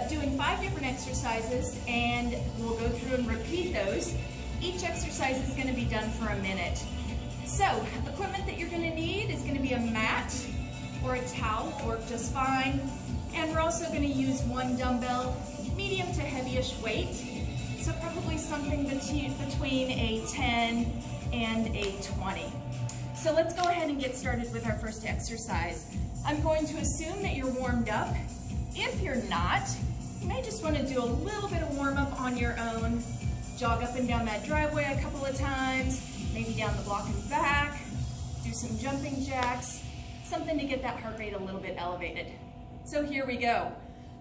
doing 5 different exercises, and we'll go through and repeat those. Each exercise is going to be done for a minute. So, equipment that you're going to need is going to be a mat or a towel, will work just fine. And we're also going to use 1 dumbbell, medium to heavyish weight. So probably something between a 10 and a 20. So let's go ahead and get started with our first exercise. I'm going to assume that you're warmed up. If you're not, you may just want to do a little bit of warm up on your own. Jog up and down that driveway a couple of times, maybe down the block and back, do some jumping jacks, something to get that heart rate a little bit elevated. So here we go.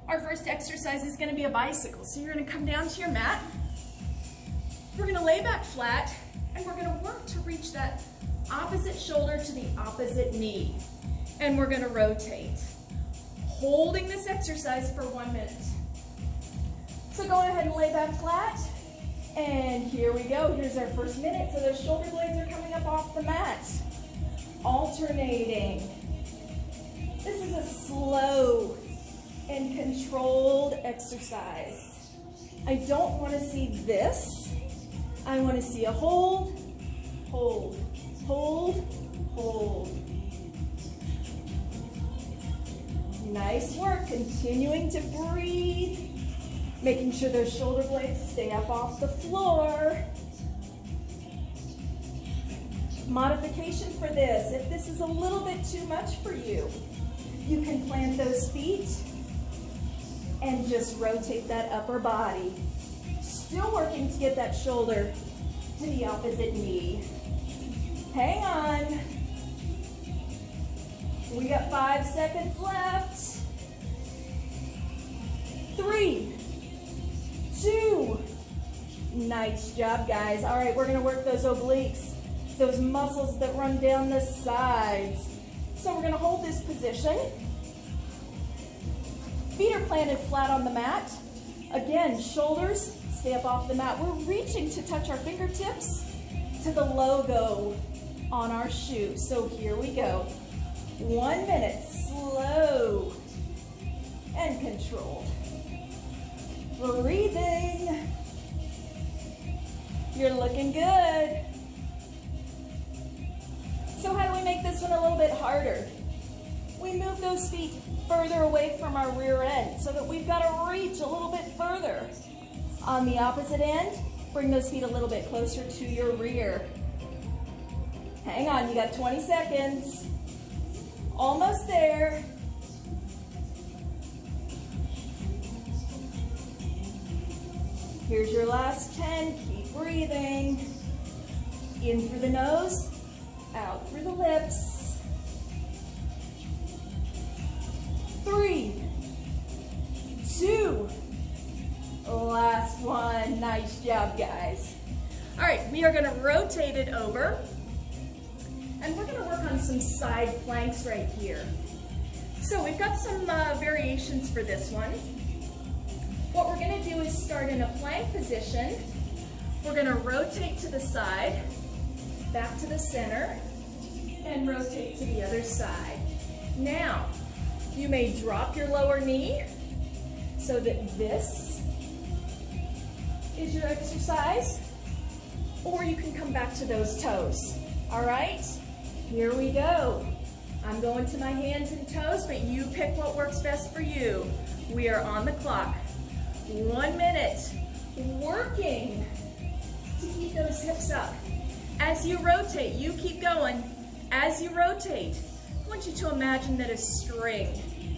Our first exercise is going to be a bicycle. So you're going to come down to your mat. We're going to lay back flat, and we're going to work to reach that opposite shoulder to the opposite knee. And we're going to rotate, holding this exercise for 1 minute. So go ahead and lay back flat. And here we go. Here's our first minute. So those shoulder blades are coming up off the mat. Alternating. This is a slow and controlled exercise. I don't want to see this. I want to see a hold, hold, hold, hold. Nice work. Continuing to breathe. Making sure those shoulder blades stay up off the floor. Modification for this. If this is a little bit too much for you, you can plant those feet and just rotate that upper body. Still working to get that shoulder to the opposite knee. Hang on. We got 5 seconds left. 3, 2. Nice job, guys. All right, we're gonna work those obliques, those muscles that run down the sides. So we're gonna hold this position. Feet are planted flat on the mat. Again, shoulders stay up off the mat. We're reaching to touch our fingertips to the logo on our shoe. So here we go. 1 minute, slow and controlled. Breathing. You're looking good. So how do we make this one a little bit harder? We move those feet further away from our rear end so that we've got to reach a little bit further. On the opposite end, bring those feet a little bit closer to your rear. Hang on, you got 20 seconds. Almost there. Here's your last 10. Keep breathing. In through the nose, out through the lips. 3, 2, last one. Nice job, guys. All right, we are gonna rotate it over, and we're gonna work on some side planks right here. So we've got some variations for this one. What we're gonna do is start in a plank position. We're gonna rotate to the side, back to the center, and rotate to the other side. Now, you may drop your lower knee so that this is your exercise, or you can come back to those toes. All right, here we go. I'm going to my hands and toes, but you pick what works best for you. We are on the clock. 1 minute, working to keep those hips up. As you rotate, you keep going. As you rotate, I want you to imagine that a string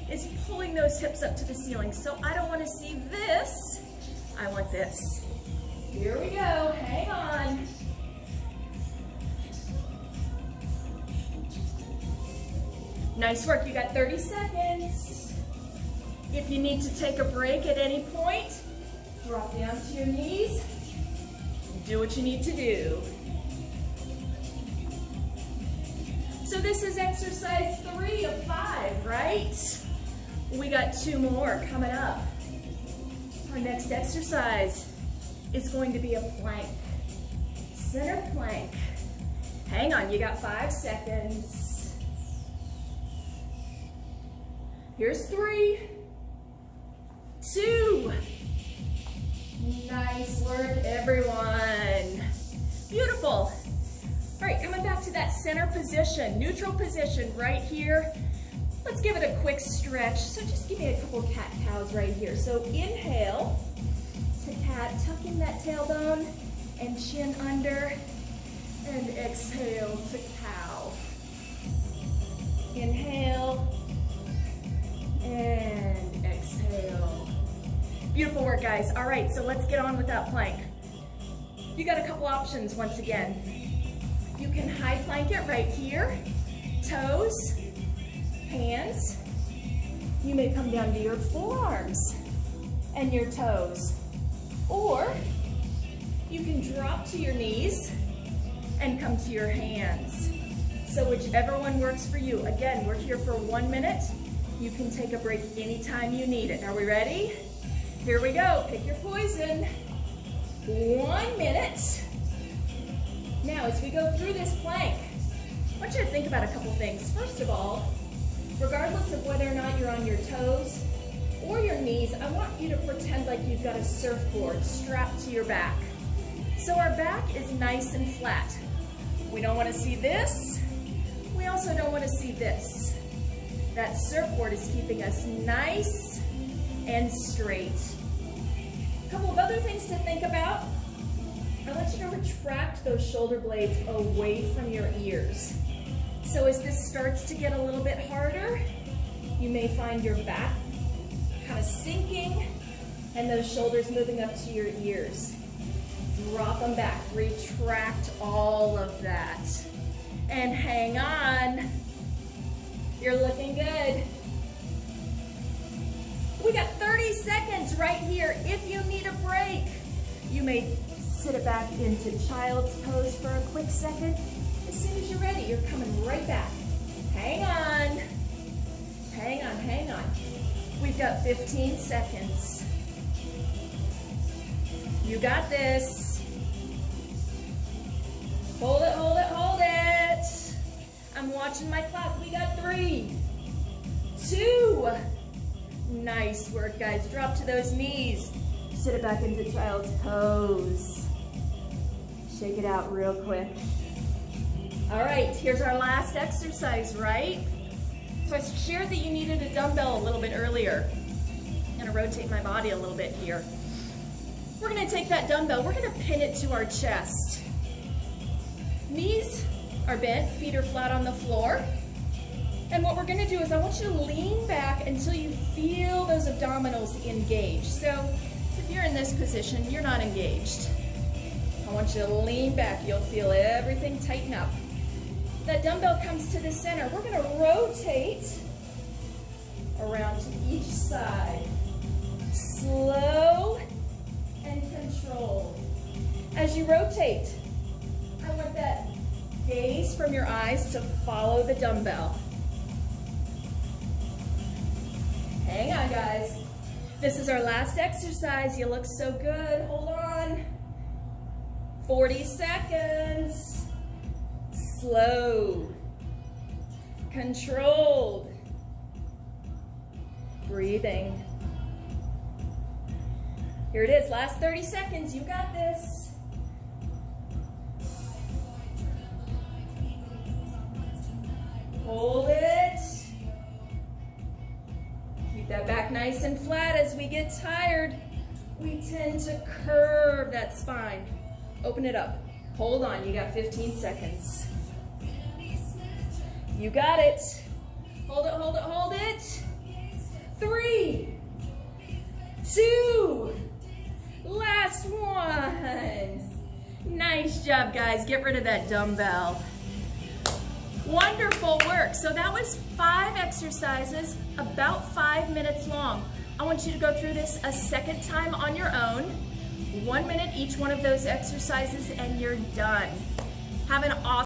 is pulling those hips up to the ceiling. So I don't want to see this, I want this. Here we go, hang on. Nice work, you got 30 seconds. If you need to take a break at any point, drop down to your knees, do what you need to do. So this is exercise 3 of 5, right? We got 2 more coming up. Our next exercise is going to be a plank, center plank. Hang on, you got 5 seconds. Here's 3, Nice work, everyone. Beautiful. All right, coming back to that center position, neutral position right here. Let's give it a quick stretch. So just give me a couple cat-cows right here. So inhale to cat, tucking that tailbone and chin under, and exhale to cow. Inhale and exhale. Beautiful work, guys. All right, so let's get on with that plank. You got a couple options once again. You can high plank it right here, toes, hands. You may come down to your forearms and your toes. Or you can drop to your knees and come to your hands. So whichever one works for you. Again, we're here for 1 minute. You can take a break anytime you need it. Are we ready? Here we go. Pick your poison. 1 minute. Now, as we go through this plank, I want you to think about a couple things. First of all, regardless of whether or not you're on your toes or your knees, I want you to pretend like you've got a surfboard strapped to your back. So our back is nice and flat. We don't want to see this. We also don't want to see this. That surfboard is keeping us nice and straight. A couple of other things to think about. I want you to retract those shoulder blades away from your ears. So as this starts to get a little bit harder, you may find your back kind of sinking and those shoulders moving up to your ears. Drop them back, retract all of that. And hang on. You're looking good. We got 30 seconds right here. If you need a break, you may sit it back into child's pose for a quick second. As soon as you're ready, you're coming right back. Hang on. Hang on, hang on. We've got 15 seconds. You got this. Hold it, hold it, hold it. I'm watching my clock. We got 3, 2. Nice work, guys. Drop to those knees. Sit it back into child's pose. Shake it out real quick. All right, here's our last exercise, right? So I shared that you needed a dumbbell a little bit earlier. I'm gonna rotate my body a little bit here. We're gonna take that dumbbell, we're gonna pin it to our chest. Knees are bent, feet are flat on the floor. And what we're gonna do is I want you to lean back until you feel those abdominals engage. So if you're in this position, you're not engaged. I want you to lean back. You'll feel everything tighten up. That dumbbell comes to the center. We're gonna rotate around to each side. Slow and controlled. As you rotate, I want that gaze from your eyes to follow the dumbbell. Hang on, guys. This is our last exercise. You look so good. Hold on. 40 seconds. Slow. Controlled. Breathing. Here it is. Last 30 seconds. You got this. Hold it. Keep that back nice and flat. As we get tired, we tend to curve that spine. Open it up. Hold on, you got 15 seconds. You got it. Hold it, hold it, hold it. 3, 2, last one. Nice job, guys. Get rid of that dumbbell. Wonderful work. So that was 5 exercises, about 5 minutes long. I want you to go through this a second time on your own. 1 minute each one of those exercises and you're done. Have an awesome